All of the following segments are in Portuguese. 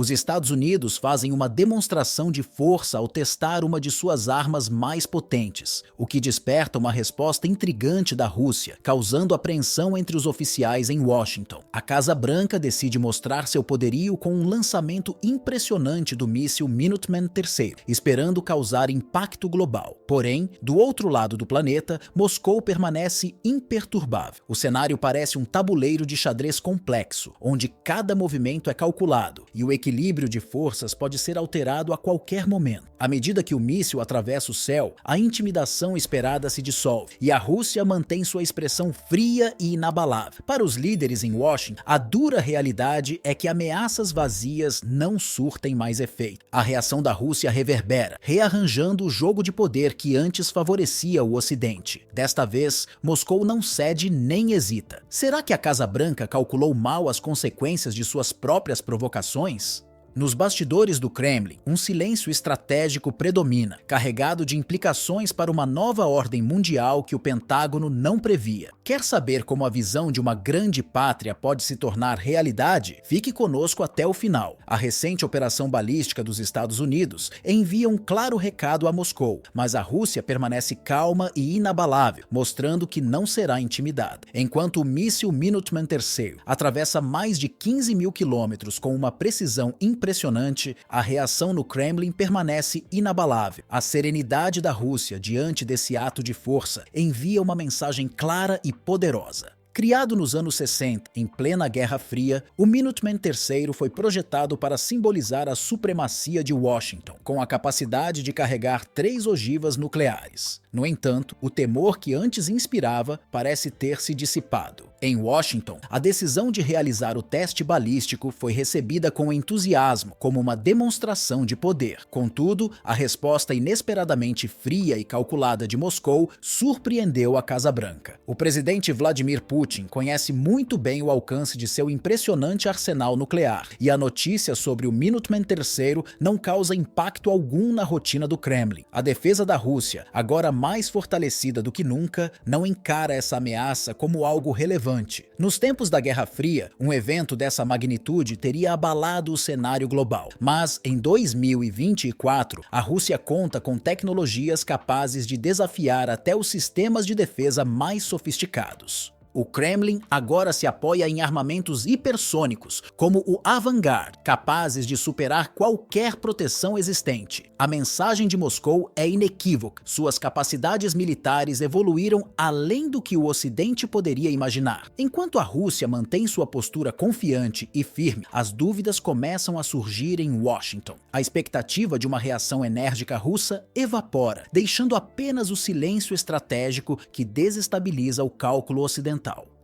Os Estados Unidos fazem uma demonstração de força ao testar uma de suas armas mais potentes, o que desperta uma resposta intrigante da Rússia, causando apreensão entre os oficiais em Washington. A Casa Branca decide mostrar seu poderio com um lançamento impressionante do míssil Minuteman III, esperando causar impacto global. Porém, do outro lado do planeta, Moscou permanece imperturbável. O cenário parece um tabuleiro de xadrez complexo, onde cada movimento é calculado e o equilíbrio de forças pode ser alterado a qualquer momento. À medida que o míssil atravessa o céu, a intimidação esperada se dissolve e a Rússia mantém sua expressão fria e inabalável. Para os líderes em Washington, a dura realidade é que ameaças vazias não surtem mais efeito. A reação da Rússia reverbera, rearranjando o jogo de poder que antes favorecia o Ocidente. Desta vez, Moscou não cede nem hesita. Será que a Casa Branca calculou mal as consequências de suas próprias provocações? Nos bastidores do Kremlin, um silêncio estratégico predomina, carregado de implicações para uma nova ordem mundial que o Pentágono não previa. Quer saber como a visão de uma grande pátria pode se tornar realidade? Fique conosco até o final. A recente operação balística dos Estados Unidos envia um claro recado a Moscou, mas a Rússia permanece calma e inabalável, mostrando que não será intimidada. Enquanto o míssil Minuteman III atravessa mais de 15 mil quilômetros com uma precisão impressionante, a reação no Kremlin permanece inabalável. A serenidade da Rússia diante desse ato de força envia uma mensagem clara e poderosa. Criado nos anos 60, em plena Guerra Fria, o Minuteman III foi projetado para simbolizar a supremacia de Washington, com a capacidade de carregar 3 ogivas nucleares. No entanto, o temor que antes inspirava parece ter se dissipado. Em Washington, a decisão de realizar o teste balístico foi recebida com entusiasmo, como uma demonstração de poder. Contudo, a resposta inesperadamente fria e calculada de Moscou surpreendeu a Casa Branca. O presidente Vladimir Putin conhece muito bem o alcance de seu impressionante arsenal nuclear, e a notícia sobre o Minuteman III não causa impacto algum na rotina do Kremlin. A defesa da Rússia, agora mais fortalecida do que nunca, não encara essa ameaça como algo relevante. Nos tempos da Guerra Fria, um evento dessa magnitude teria abalado o cenário global. Mas, em 2024, a Rússia conta com tecnologias capazes de desafiar até os sistemas de defesa mais sofisticados. O Kremlin agora se apoia em armamentos hipersônicos, como o Avangard, capazes de superar qualquer proteção existente. A mensagem de Moscou é inequívoca. Suas capacidades militares evoluíram além do que o Ocidente poderia imaginar. Enquanto a Rússia mantém sua postura confiante e firme, as dúvidas começam a surgir em Washington. A expectativa de uma reação enérgica russa evapora, deixando apenas o silêncio estratégico que desestabiliza o cálculo ocidental.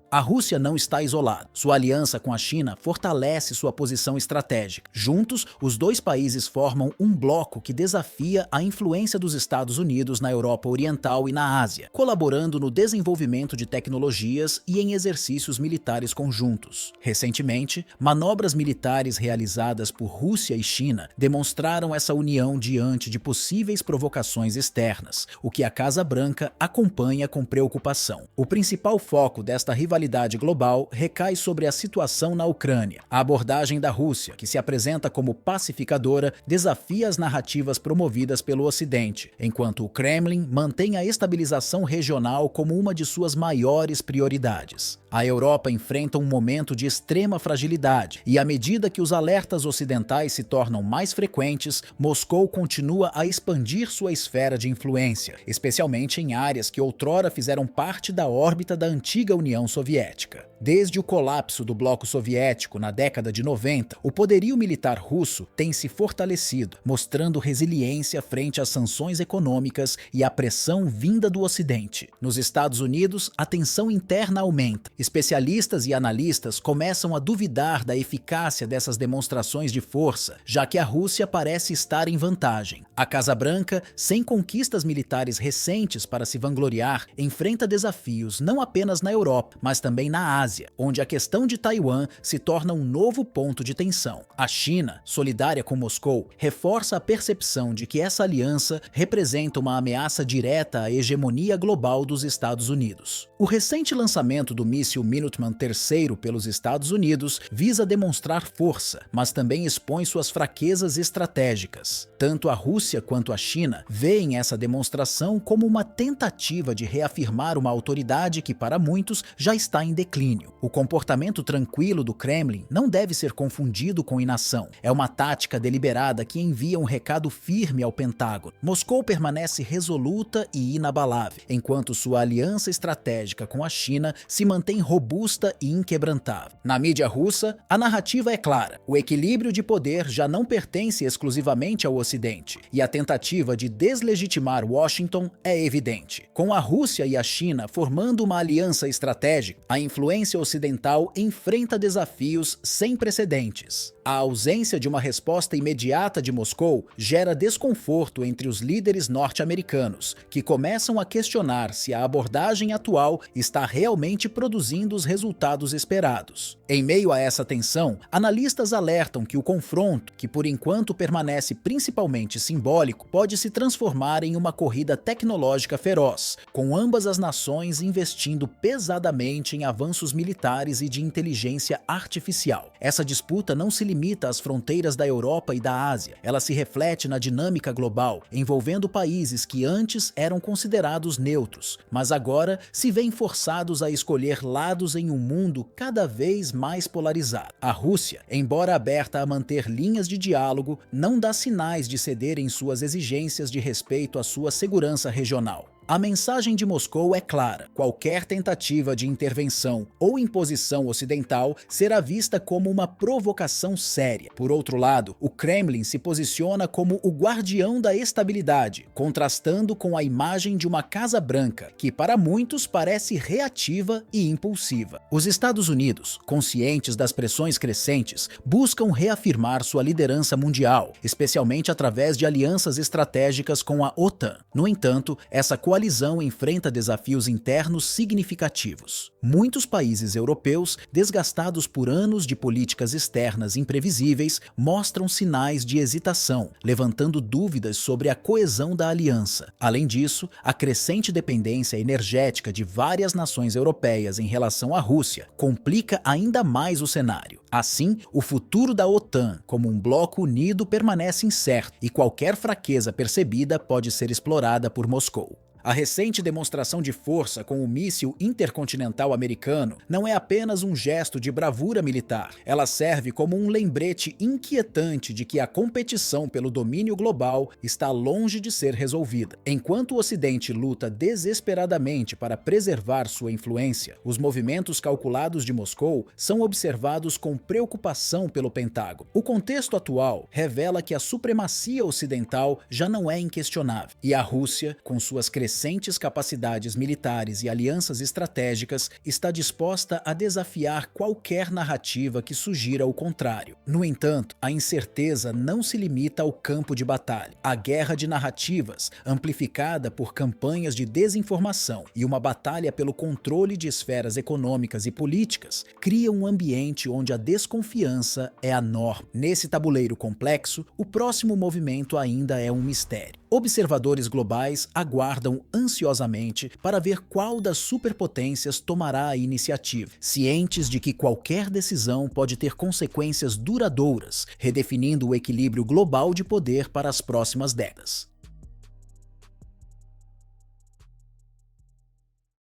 A Rússia não está isolada. Sua aliança com a China fortalece sua posição estratégica. Juntos, os dois países formam um bloco que desafia a influência dos Estados Unidos na Europa Oriental e na Ásia, colaborando no desenvolvimento de tecnologias e em exercícios militares conjuntos. Recentemente, manobras militares realizadas por Rússia e China demonstraram essa união diante de possíveis provocações externas, o que a Casa Branca acompanha com preocupação. O principal foco desta rivalidade global recai sobre a situação na Ucrânia. A abordagem da Rússia, que se apresenta como pacificadora, desafia as narrativas promovidas pelo Ocidente, enquanto o Kremlin mantém a estabilização regional como uma de suas maiores prioridades. A Europa enfrenta um momento de extrema fragilidade, e à medida que os alertas ocidentais se tornam mais frequentes, Moscou continua a expandir sua esfera de influência, especialmente em áreas que outrora fizeram parte da órbita da antiga União Soviética. Desde o colapso do bloco soviético na década de 90, o poderio militar russo tem se fortalecido, mostrando resiliência frente às sanções econômicas e à pressão vinda do Ocidente. Nos Estados Unidos, a tensão interna aumenta. Especialistas e analistas começam a duvidar da eficácia dessas demonstrações de força, já que a Rússia parece estar em vantagem. A Casa Branca, sem conquistas militares recentes para se vangloriar, enfrenta desafios não apenas na Europa, mas também na Ásia, Ásia, onde a questão de Taiwan se torna um novo ponto de tensão. A China, solidária com Moscou, reforça a percepção de que essa aliança representa uma ameaça direta à hegemonia global dos Estados Unidos. O recente lançamento do míssil Minuteman III pelos Estados Unidos visa demonstrar força, mas também expõe suas fraquezas estratégicas. Tanto a Rússia quanto a China veem essa demonstração como uma tentativa de reafirmar uma autoridade que, para muitos, já está em declínio. O comportamento tranquilo do Kremlin não deve ser confundido com inação. É uma tática deliberada que envia um recado firme ao Pentágono. Moscou permanece resoluta e inabalável, enquanto sua aliança estratégica com a China se mantém robusta e inquebrantável. Na mídia russa, a narrativa é clara. O equilíbrio de poder já não pertence exclusivamente ao Ocidente, e a tentativa de deslegitimar Washington é evidente. Com a Rússia e a China formando uma aliança estratégica, a influência ocidental enfrenta desafios sem precedentes. A ausência de uma resposta imediata de Moscou gera desconforto entre os líderes norte-americanos, que começam a questionar se a abordagem atual está realmente produzindo os resultados esperados. Em meio a essa tensão, analistas alertam que o confronto, que por enquanto permanece principalmente simbólico, pode se transformar em uma corrida tecnológica feroz, com ambas as nações investindo pesadamente em avanços militares e de inteligência artificial. Essa disputa não se limita às fronteiras da Europa e da Ásia. Ela se reflete na dinâmica global, envolvendo países que antes eram considerados neutros, mas agora se veem forçados a escolher lados em um mundo cada vez mais polarizado. A Rússia, embora aberta a manter linhas de diálogo, não dá sinais de ceder em suas exigências de respeito à sua segurança regional. A mensagem de Moscou é clara: qualquer tentativa de intervenção ou imposição ocidental será vista como uma provocação séria. Por outro lado, o Kremlin se posiciona como o guardião da estabilidade, contrastando com a imagem de uma Casa Branca, que para muitos parece reativa e impulsiva. Os Estados Unidos, conscientes das pressões crescentes, buscam reafirmar sua liderança mundial, especialmente através de alianças estratégicas com a OTAN. No entanto, essa coalizão enfrenta desafios internos significativos. Muitos países europeus, desgastados por anos de políticas externas imprevisíveis, mostram sinais de hesitação, levantando dúvidas sobre a coesão da aliança. Além disso, a crescente dependência energética de várias nações europeias em relação à Rússia complica ainda mais o cenário. Assim, o futuro da OTAN como um bloco unido permanece incerto, e qualquer fraqueza percebida pode ser explorada por Moscou. A recente demonstração de força com o míssil intercontinental americano não é apenas um gesto de bravura militar. Ela serve como um lembrete inquietante de que a competição pelo domínio global está longe de ser resolvida. Enquanto o Ocidente luta desesperadamente para preservar sua influência, os movimentos calculados de Moscou são observados com preocupação pelo Pentágono. O contexto atual revela que a supremacia ocidental já não é inquestionável, e a Rússia, com suas crescentes capacidades militares e alianças estratégicas, está disposta a desafiar qualquer narrativa que sugira o contrário. No entanto, a incerteza não se limita ao campo de batalha. A guerra de narrativas, amplificada por campanhas de desinformação e uma batalha pelo controle de esferas econômicas e políticas, cria um ambiente onde a desconfiança é a norma. Nesse tabuleiro complexo, o próximo movimento ainda é um mistério. Observadores globais aguardam ansiosamente para ver qual das superpotências tomará a iniciativa, cientes de que qualquer decisão pode ter consequências duradouras, redefinindo o equilíbrio global de poder para as próximas décadas.